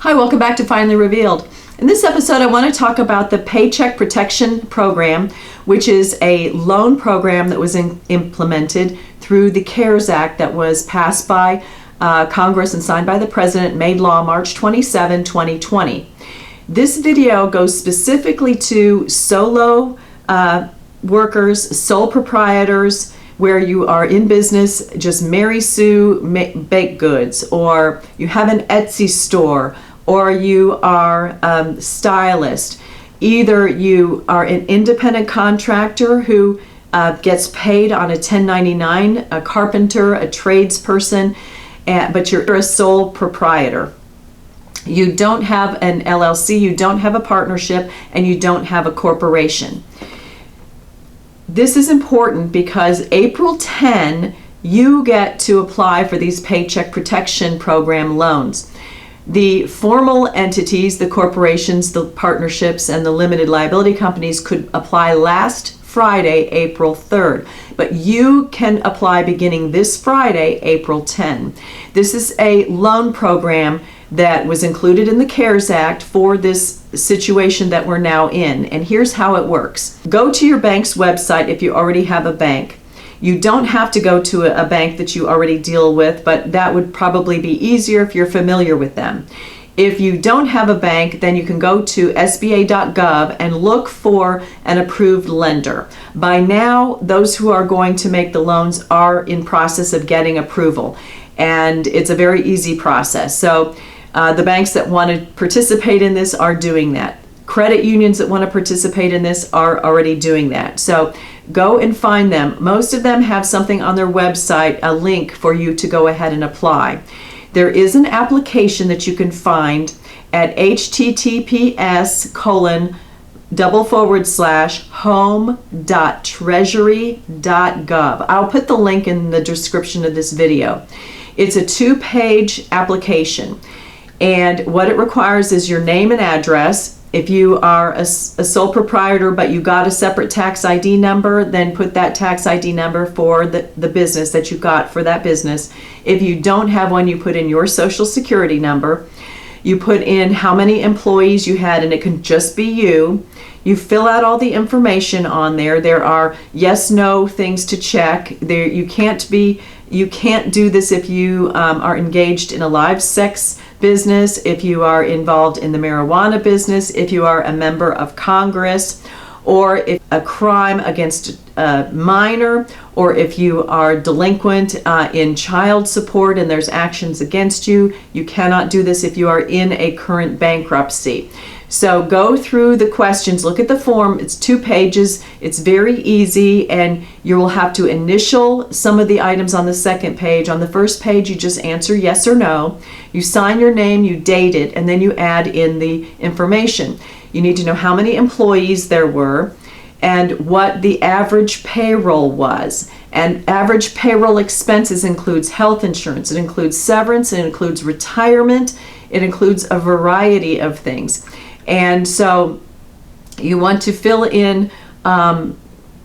Hi, welcome back to Finally Revealed. In this episode, I want to talk about the Paycheck Protection Program, which is a loan program that was implemented through the CARES Act that was passed by Congress and signed by the President, made law March 27, 2020. This video goes specifically to solo workers, sole proprietors, where you are in business, just Mary Sue baked goods, or you have an Etsy store, or you are a stylist. Either you are an independent contractor who gets paid on a 1099, a carpenter, a tradesperson, but you're a sole proprietor. You don't have an LLC, you don't have a partnership, and you don't have a corporation. This is important because April 10, you get to apply for these Paycheck Protection Program loans. The formal entities, the corporations, the partnerships, and the limited liability companies could apply last Friday, April 3rd. But you can apply beginning this Friday, April 10. This is a loan program that was included in the CARES Act for this situation that we're now in. And here's how it works. Go to your bank's website if you already have a bank. You don't have to go to a bank that you already deal with, but that would probably be easier if you're familiar with them. If you don't have a bank, then you can go to sba.gov and look for an approved lender. By now, those who are going to make the loans are in process of getting approval, and it's a very easy process. So the banks that want to participate in this are doing that. Credit unions that want to participate in this are already doing that. So go and find them. Most of them have something on their website, a link for you to go ahead and apply. There is an application that you can find at https://home.treasury.gov. I'll put the link in the description of this video. It's a 2-page application, and what it requires is your name and address. If you are a sole proprietor but you got a separate tax ID number, then put that tax ID number for the business that you got for that business. If you don't have one, you put in your social security number. You put in how many employees you had, and it can just be you. You fill out all the information on there. There are yes, no things to check. You can't do this if you are engaged in a live sex business, if you are involved in the marijuana business, if you are a member of Congress, or if a crime against a minor, or if you are delinquent in child support and there's actions against you. You cannot do this if you are in a current bankruptcy. So go through the questions, look at the form. It's 2 pages. It's very easy, and you will have to initial some of the items on the second page. On the first page, you just answer yes or no. You sign your name, you date it, and then you add in the information. You need to know how many employees there were and what the average payroll was. And average payroll expenses includes health insurance, it includes severance, it includes retirement, it includes a variety of things. And so you want to fill in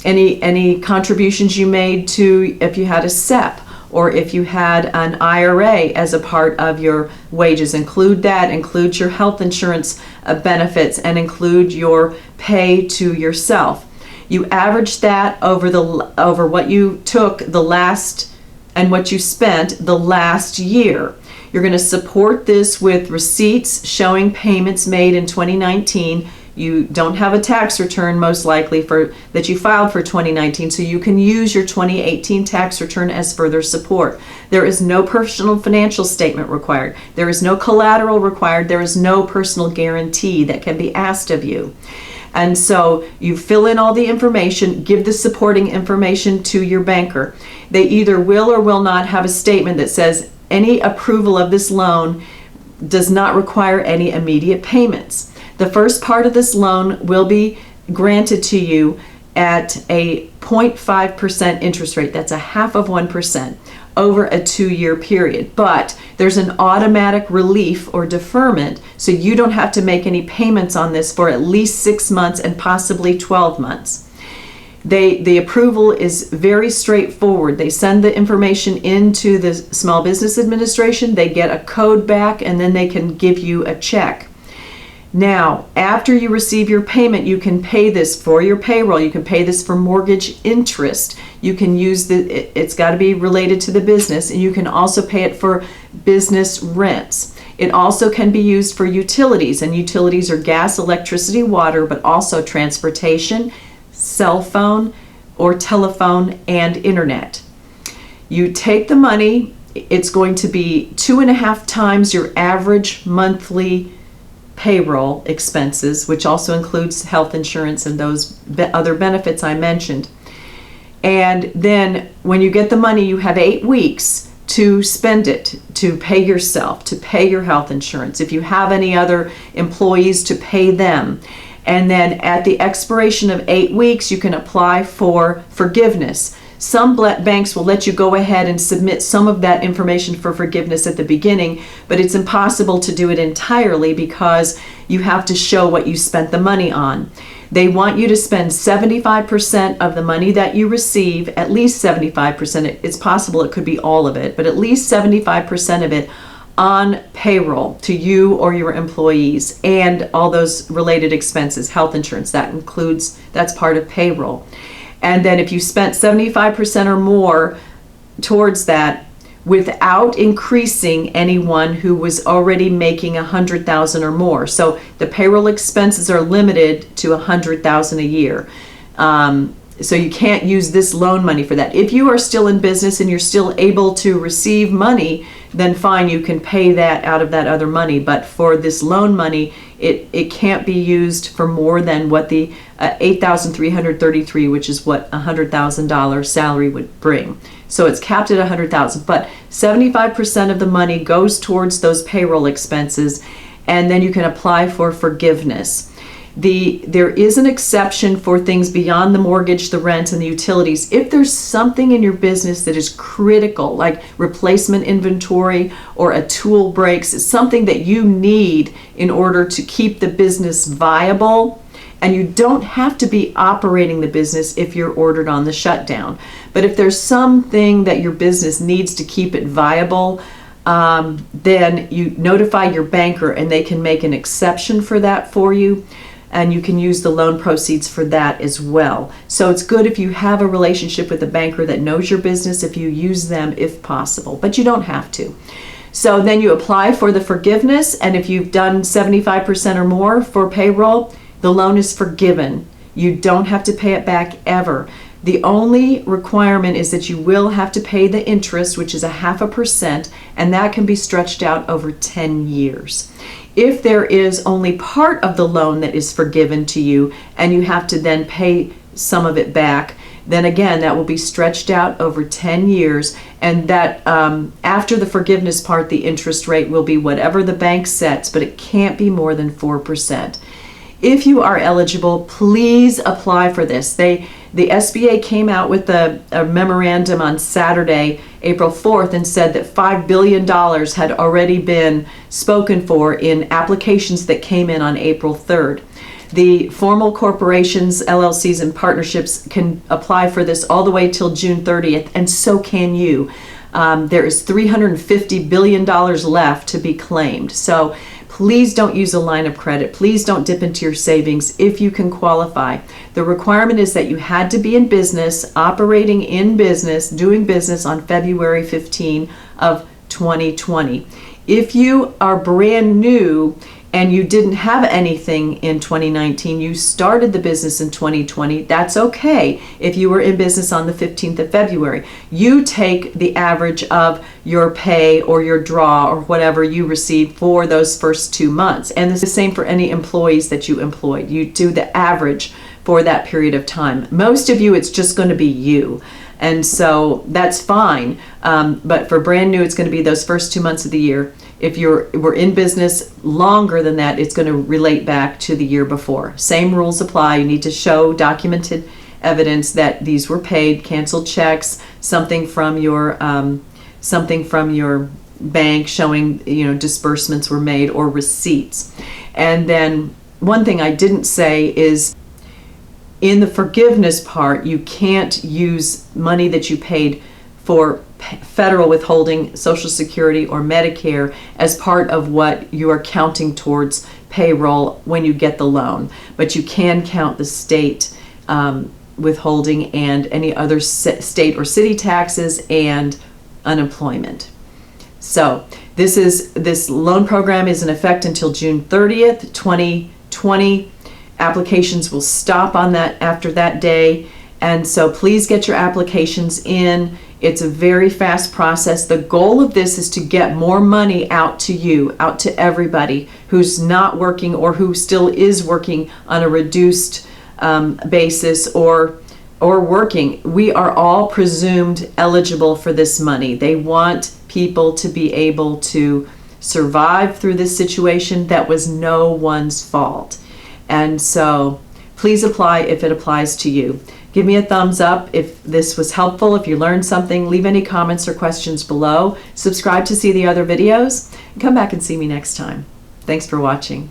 any contributions you made to, if you had a SEP or if you had an IRA as a part of your wages. Include that, include your health insurance benefits, and include your pay to yourself. You average that over what you took the last and what you spent the last year. You're going to support this with receipts showing payments made in 2019. You don't have a tax return most likely that you filed for 2019, so you can use your 2018 tax return as further support. There is no personal financial statement required. There is no collateral required. There is no personal guarantee that can be asked of you. And so you fill in all the information, give the supporting information to your banker. They either will or will not have a statement that says any approval of this loan does not require any immediate payments. The first part of this loan will be granted to you at a 0.5% interest rate. That's 0.5% over a 2-year period. But there's an automatic relief or deferment, so you don't have to make any payments on this for at least 6 months and possibly 12 months. The approval is very straightforward. They send the information into the Small Business Administration, they get a code back, and then they can give you a check. Now, after you receive your payment, you can pay this for your payroll. You can pay this for mortgage interest. You can use it's got to be related to the business, and you can also pay it for business rents. It also can be used for utilities, and utilities are gas, electricity, water, but also transportation, cell phone or telephone, and internet. You take the money, it's going to be 2.5 times your average monthly payroll expenses, which also includes health insurance and those other benefits I mentioned. And then when you get the money, you have 8 weeks to spend it, to pay yourself, to pay your health insurance. If you have any other employees, to pay them. And then at the expiration of 8 weeks, you can apply for forgiveness. Some banks will let you go ahead and submit some of that information for forgiveness at the beginning, but it's impossible to do it entirely because you have to show what you spent the money on. They want you to spend 75% of the money that you receive, at least 75%. It's possible it could be all of it, but at least 75% of it on payroll to you or your employees, and all those related expenses, health insurance, that's part of payroll. And then if you spent 75% or more towards that without increasing anyone who was already making $100,000 or more. So the payroll expenses are limited to $100,000 a year. So you can't use this loan money for that. If you are still in business and you're still able to receive money, then fine, you can pay that out of that other money. But for this loan money, it can't be used for more than what the $8,333, which is what a $100,000 salary would bring. So it's capped at $100,000, but 75% of the money goes towards those payroll expenses, and then you can apply for forgiveness. There is an exception for things beyond the mortgage, the rent, and the utilities. If there's something in your business that is critical, like replacement inventory or a tool breaks, it's something that you need in order to keep the business viable, and you don't have to be operating the business if you're ordered on the shutdown. But if there's something that your business needs to keep it viable, then you notify your banker and they can make an exception for that for you. And you can use the loan proceeds for that as well. So it's good if you have a relationship with a banker that knows your business, if you use them if possible, but you don't have to. So then you apply for the forgiveness, and if you've done 75% or more for payroll, the loan is forgiven. You don't have to pay it back ever. The only requirement is that you will have to pay the interest, which is 0.5%, and that can be stretched out over 10 years. If there is only part of the loan that is forgiven to you and you have to then pay some of it back, then again, that will be stretched out over 10 years, and that after the forgiveness part, the interest rate will be whatever the bank sets, but it can't be more than 4%. If you are eligible, please apply for this. The SBA came out with a memorandum on Saturday, April 4th, and said that $5 billion had already been spoken for in applications that came in on April 3rd. The formal corporations, LLCs, and partnerships can apply for this all the way till June 30th, and so can you. There is $350 billion left to be claimed. So please don't use a line of credit. Please don't dip into your savings if you can qualify. The requirement is that you had to be in business, operating in business, doing business on February 15 of 2020. If you are brand new and you didn't have anything in 2019, you started the business in 2020, that's okay. If you were in business on the 15th of February, you take the average of your pay or your draw or whatever you received for those first 2 months. And it's the same for any employees that you employed. You do the average for that period of time. Most of you, it's just going to be you. And so that's fine. But for brand new, it's going to be those first 2 months of the year. If we're in business longer than that, it's going to relate back to the year before. Same rules apply. You need to show documented evidence that these were paid, canceled checks, something from your bank showing disbursements were made, or receipts. And then one thing I didn't say is in the forgiveness part, you can't use money that you paid for federal withholding, Social Security, or Medicare as part of what you are counting towards payroll when you get the loan. But you can count the state withholding and any other state or city taxes and unemployment. So this loan program is in effect until June 30th, 2020. Applications will stop on that after that day, and so please get your applications in. It's a very fast process. The goal of this is to get more money out to you, out to everybody who's not working or who still is working on a reduced basis or working. We are all presumed eligible for this money. They want people to be able to survive through this situation that was no one's fault. And so please apply if it applies to you. Give me a thumbs up if this was helpful, if you learned something. Leave any comments or questions below. Subscribe to see the other videos, and come back and see me next time. Thanks for watching.